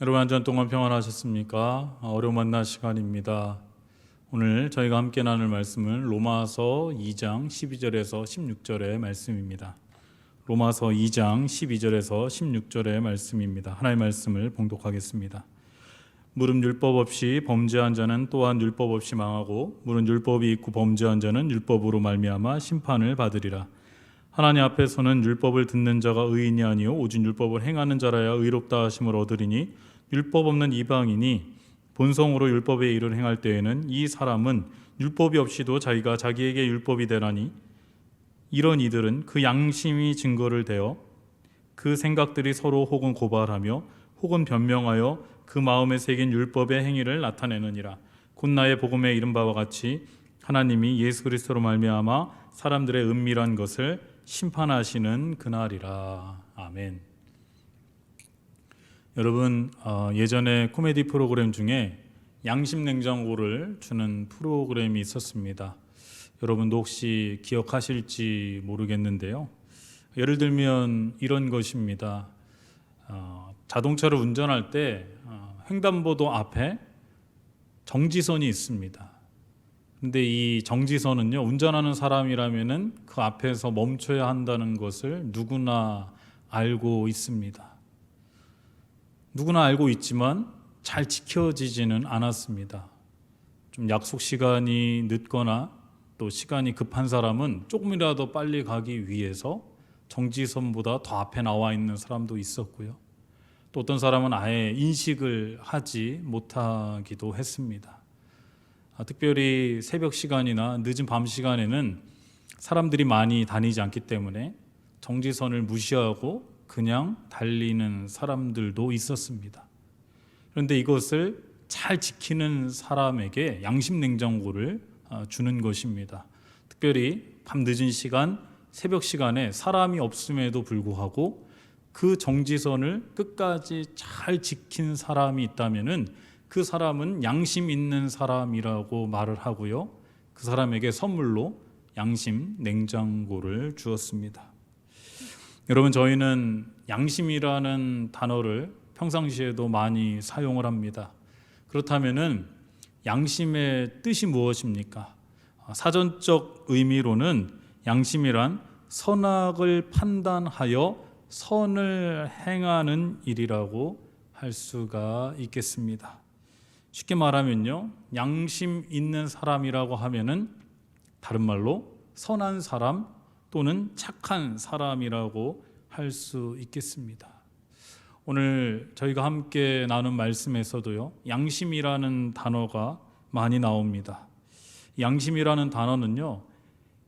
여러분 한 주간 동안 평안하셨습니까? 어려운 만나 시간입니다. 오늘 저희가 함께 나눌 말씀은 로마서 2장 12절에서 16절의 말씀입니다. 로마서 2장 12절에서 16절의 말씀입니다. 하나님의 말씀을 봉독하겠습니다. 무릇 율법 없이 범죄한 자는 또한 율법 없이 망하고 무릇 율법이 있고 범죄한 자는 율법으로 말미암아 심판을 받으리라. 하나님 앞에서는 율법을 듣는 자가 의인이 아니요 오직 율법을 행하는 자라야 의롭다 하심을 얻으리니 율법 없는 이방인이 본성으로 율법의 일을 행할 때에는 이 사람은 율법이 없이도 자기가 자기에게 율법이 되나니 이런 이들은 그 양심이 증거를 대어 그 생각들이 서로 혹은 고발하며 혹은 변명하여 그 마음에 새긴 율법의 행위를 나타내느니라. 곧 나의 복음에 이른 바와 같이 하나님이 예수 그리스도로 말미암아 사람들의 은밀한 것을 심판하시는 그날이라. 아멘. 여러분, 예전에 코미디 프로그램 중에 양심 냉장고를 주는 프로그램이 있었습니다. 여러분도 혹시 기억하실지 모르겠는데요. 예를 들면 이런 것입니다. 자동차를 운전할 때 횡단보도 앞에 정지선이 있습니다. 근데 이 정지선은요, 운전하는 사람이라면은 그 앞에서 멈춰야 한다는 것을 누구나 알고 있습니다. 누구나 알고 있지만 잘 지켜지지는 않았습니다. 좀 약속 시간이 늦거나 또 시간이 급한 사람은 조금이라도 빨리 가기 위해서 정지선보다 더 앞에 나와 있는 사람도 있었고요. 또 어떤 사람은 아예 인식을 하지 못하기도 했습니다. 특별히 새벽 시간이나 늦은 밤 시간에는 사람들이 많이 다니지 않기 때문에 정지선을 무시하고 그냥 달리는 사람들도 있었습니다. 그런데 이것을 잘 지키는 사람에게 양심 냉장고를 주는 것입니다. 특별히 밤 늦은 시간, 새벽 시간에 사람이 없음에도 불구하고 그 정지선을 끝까지 잘 지킨 사람이 있다면은 그 사람은 양심 있는 사람이라고 말을 하고요. 그 사람에게 선물로 양심 냉장고를 주었습니다. 여러분, 저희는 양심이라는 단어를 평상시에도 많이 사용을 합니다. 그렇다면은 양심의 뜻이 무엇입니까? 사전적 의미로는 양심이란 선악을 판단하여 선을 행하는 일이라고 할 수가 있겠습니다. 쉽게 말하면요, 양심 있는 사람이라고 하면은 다른 말로 선한 사람 또는 착한 사람이라고 할 수 있겠습니다. 오늘 저희가 함께 나눈 말씀에서도요, 양심이라는 단어가 많이 나옵니다. 양심이라는 단어는요,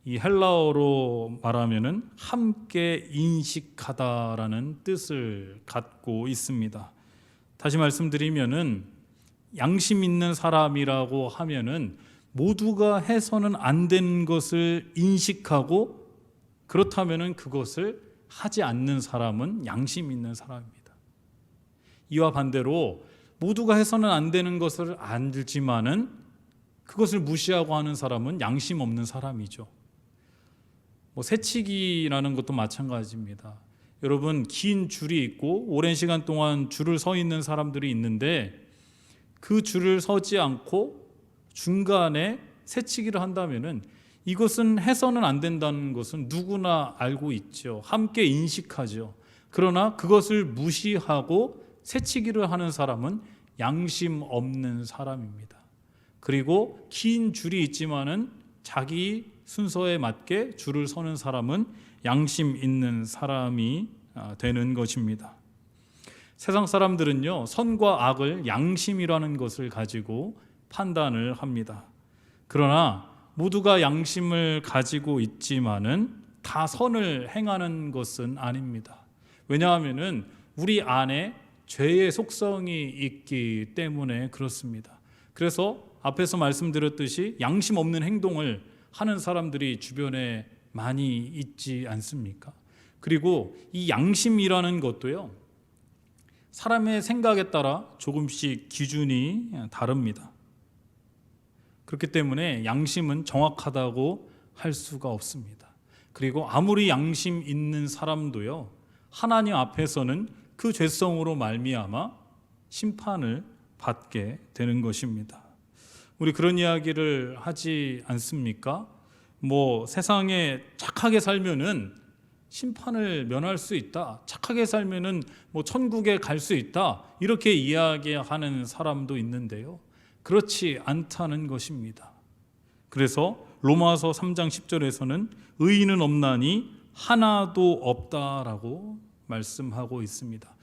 이 헬라어로 말하면은 함께 인식하다라는 뜻을 갖고 있습니다. 다시 말씀드리면은 양심 있는 사람이라고 하면은 모두가 해서는 안 되는 것을 인식하고 그렇다면은 그것을 하지 않는 사람은 양심 있는 사람입니다. 이와 반대로 모두가 해서는 안 되는 것을 알지만은 그것을 무시하고 하는 사람은 양심 없는 사람이죠. 새치기라는 것도 마찬가지입니다. 여러분, 긴 줄이 있고 오랜 시간 동안 줄을 서 있는 사람들이 있는데 그 줄을 서지 않고 중간에 새치기를 한다면은 이것은 해서는 안 된다는 것은 누구나 알고 있죠. 함께 인식하죠. 그러나 그것을 무시하고 새치기를 하는 사람은 양심 없는 사람입니다. 그리고 긴 줄이 있지만은 자기 순서에 맞게 줄을 서는 사람은 양심 있는 사람이 되는 것입니다. 세상 사람들은요, 선과 악을 양심이라는 것을 가지고 판단을 합니다. 그러나 모두가 양심을 가지고 있지만은 다 선을 행하는 것은 아닙니다. 왜냐하면은 우리 안에 죄의 속성이 있기 때문에 그렇습니다. 그래서 앞에서 말씀드렸듯이 양심 없는 행동을 하는 사람들이 주변에 많이 있지 않습니까? 그리고 이 양심이라는 것도요, 사람의 생각에 따라 조금씩 기준이 다릅니다. 그렇기 때문에 양심은 정확하다고 할 수가 없습니다. 그리고 아무리 양심 있는 사람도요, 하나님 앞에서는 그 죄성으로 말미암아 심판을 받게 되는 것입니다. 우리 그런 이야기를 하지 않습니까? 세상에 착하게 살면은 심판을 면할 수 있다. 착하게 살면은 천국에 갈 수 있다. 이렇게 이야기하는 사람도 있는데요. 그렇지 않다는 것입니다. 그래서 로마서 3장 10절에서는 의인은 없나니 하나도 없다라고 말씀하고 있습니다.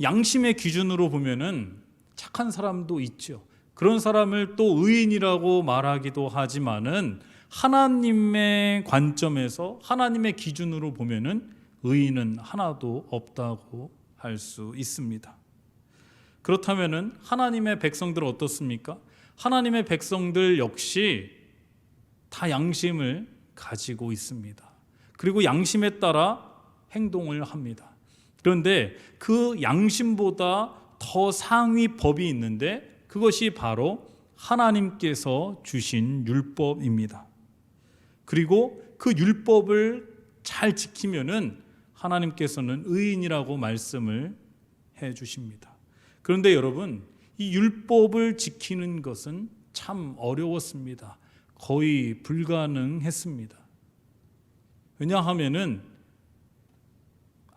양심의 기준으로 보면은 착한 사람도 있죠. 그런 사람을 또 의인이라고 말하기도 하지만은 하나님의 관점에서 하나님의 기준으로 보면은 의인은 하나도 없다고 할 수 있습니다. 그렇다면은 하나님의 백성들 어떻습니까? 하나님의 백성들 역시 다 양심을 가지고 있습니다. 그리고 양심에 따라 행동을 합니다. 그런데 그 양심보다 더 상위 법이 있는데 그것이 바로 하나님께서 주신 율법입니다. 그리고 그 율법을 잘 지키면은 하나님께서는 의인이라고 말씀을 해 주십니다. 그런데 여러분, 이 율법을 지키는 것은 참 어려웠습니다. 거의 불가능했습니다. 왜냐하면은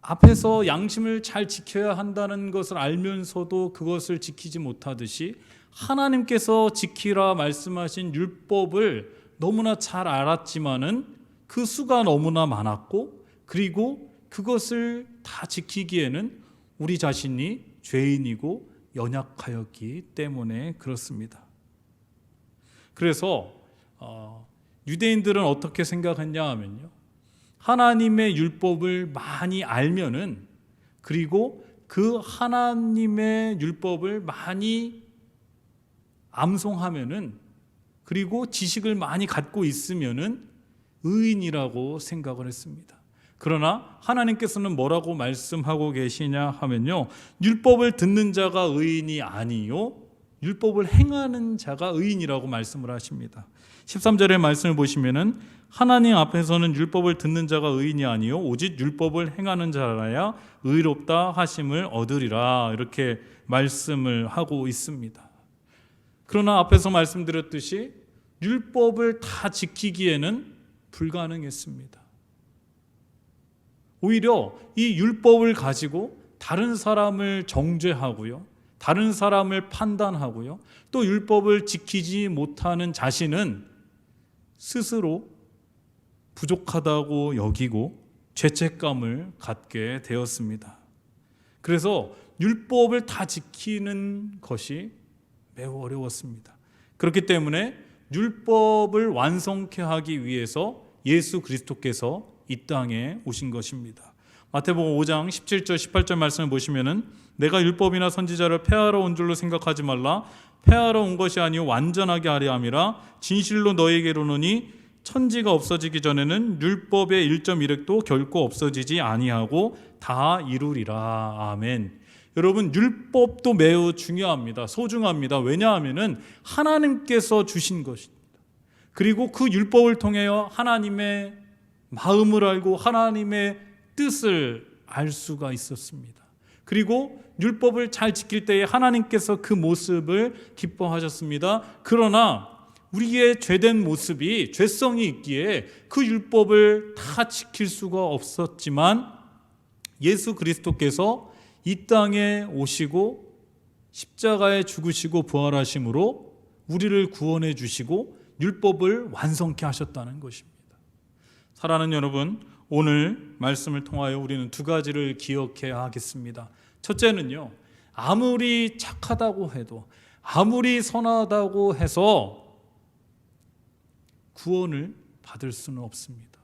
앞에서 양심을 잘 지켜야 한다는 것을 알면서도 그것을 지키지 못하듯이 하나님께서 지키라 말씀하신 율법을 너무나 잘 알았지만은 그 수가 너무나 많았고, 그리고 그것을 다 지키기에는 우리 자신이 죄인이고 연약하였기 때문에 그렇습니다. 그래서 유대인들은 어떻게 생각했냐 하면요, 하나님의 율법을 많이 알면은, 그리고 그 하나님의 율법을 많이 암송하면은, 그리고 지식을 많이 갖고 있으면은 의인이라고 생각을 했습니다. 그러나 하나님께서는 뭐라고 말씀하고 계시냐 하면요, 율법을 듣는 자가 의인이 아니요 율법을 행하는 자가 의인이라고 말씀을 하십니다. 13절의 말씀을 보시면은 하나님 앞에서는 율법을 듣는 자가 의인이 아니요 오직 율법을 행하는 자라야 의롭다 하심을 얻으리라, 이렇게 말씀을 하고 있습니다. 그러나 앞에서 말씀드렸듯이 율법을 다 지키기에는 불가능했습니다. 오히려 이 율법을 가지고 다른 사람을 정죄하고요, 다른 사람을 판단하고요, 또 율법을 지키지 못하는 자신은 스스로 부족하다고 여기고 죄책감을 갖게 되었습니다. 그래서 율법을 다 지키는 것이 매우 어려웠습니다. 그렇기 때문에 율법을 완성케 하기 위해서 예수 그리스도께서 이 땅에 오신 것입니다. 마태복음 5장 17절 18절 말씀을 보시면은 내가 율법이나 선지자를 폐하러 온 줄로 생각하지 말라. 폐하러 온 것이 아니요 완전하게 하려 함이라. 진실로 너희에게 이르노니 천지가 없어지기 전에는 율법의 1.1획도 결코 없어지지 아니하고 다 이루리라. 아멘. 여러분, 율법도 매우 중요합니다. 소중합니다. 왜냐하면은 하나님께서 주신 것입니다. 그리고 그 율법을 통하여 하나님의 마음을 알고 하나님의 뜻을 알 수가 있었습니다. 그리고 율법을 잘 지킬 때에 하나님께서 그 모습을 기뻐하셨습니다. 그러나 우리의 죄된 모습이, 죄성이 있기에 그 율법을 다 지킬 수가 없었지만 예수 그리스도께서 이 땅에 오시고 십자가에 죽으시고 부활하심으로 우리를 구원해 주시고 율법을 완성케 하셨다는 것입니다. 사랑하는 여러분, 오늘 말씀을 통하여 우리는 두 가지를 기억해야 하겠습니다. 첫째는요, 아무리 착하다고 해도, 아무리 선하다고 해서 구원을 받을 수는 없습니다.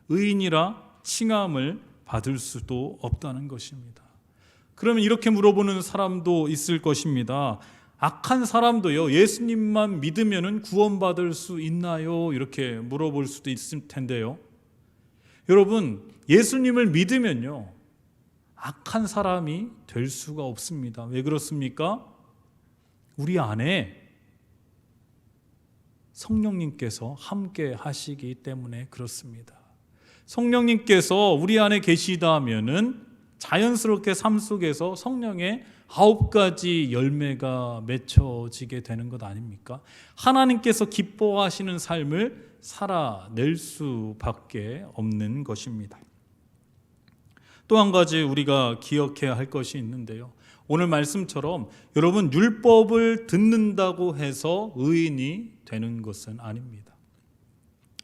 의인이라 칭함을 받을 수도 없다는 것입니다. 그러면 이렇게 물어보는 사람도 있을 것입니다. 악한 사람도요, 예수님만 믿으면 구원받을 수 있나요? 이렇게 물어볼 수도 있을 텐데요. 여러분, 예수님을 믿으면요, 악한 사람이 될 수가 없습니다. 왜 그렇습니까? 우리 안에 성령님께서 함께 하시기 때문에 그렇습니다. 성령님께서 우리 안에 계시다면은 자연스럽게 삶 속에서 성령의 9가지 열매가 맺혀지게 되는 것 아닙니까? 하나님께서 기뻐하시는 삶을 살아낼 수밖에 없는 것입니다. 또 한 가지 우리가 기억해야 할 것이 있는데요. 오늘 말씀처럼 여러분, 율법을 듣는다고 해서 의인이 되는 것은 아닙니다.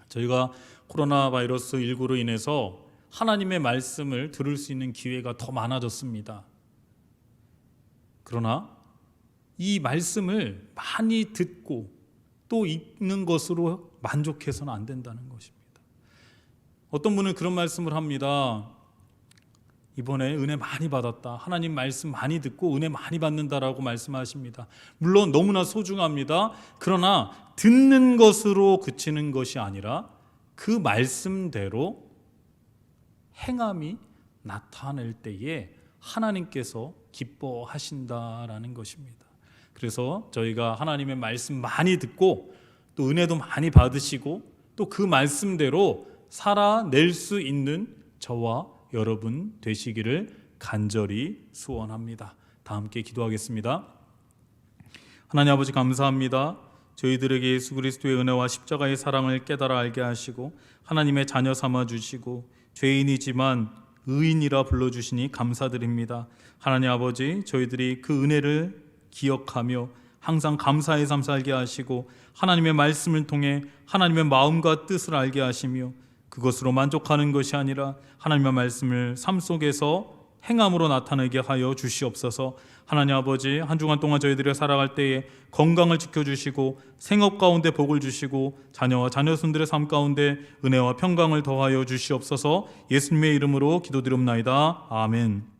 저희가 코로나 바이러스 19로 인해서 하나님의 말씀을 들을 수 있는 기회가 더 많아졌습니다. 그러나 이 말씀을 많이 듣고 또 읽는 것으로 만족해서는 안 된다는 것입니다. 어떤 분은 그런 말씀을 합니다. 이번에 은혜 많이 받았다. 하나님 말씀 많이 듣고 은혜 많이 받는다라고 말씀하십니다. 물론 너무나 소중합니다. 그러나 듣는 것으로 그치는 것이 아니라 그 말씀대로 행함이 나타낼 때에 하나님께서 기뻐하신다라는 것입니다. 그래서 저희가 하나님의 말씀 많이 듣고 또 은혜도 많이 받으시고 또 그 말씀대로 살아낼 수 있는 저와 여러분 되시기를 간절히 소원합니다. 다 함께 기도하겠습니다. 하나님 아버지, 감사합니다. 저희들에게 예수 그리스도의 은혜와 십자가의 사랑을 깨달아 알게 하시고 하나님의 자녀 삼아 주시고 죄인이지만 의인이라 불러주시니 감사드립니다. 하나님 아버지, 저희들이 그 은혜를 기억하며 항상 감사의 삶 살게 하시고 하나님의 말씀을 통해 하나님의 마음과 뜻을 알게 하시며 그것으로 만족하는 것이 아니라 하나님의 말씀을 삶 속에서 행함으로 나타내게 하여 주시옵소서. 하나님 아버지, 한 주간 동안 저희들이 살아갈 때에 건강을 지켜주시고 생업 가운데 복을 주시고 자녀와 자녀손들의 삶 가운데 은혜와 평강을 더하여 주시옵소서. 예수님의 이름으로 기도드립나이다. 아멘.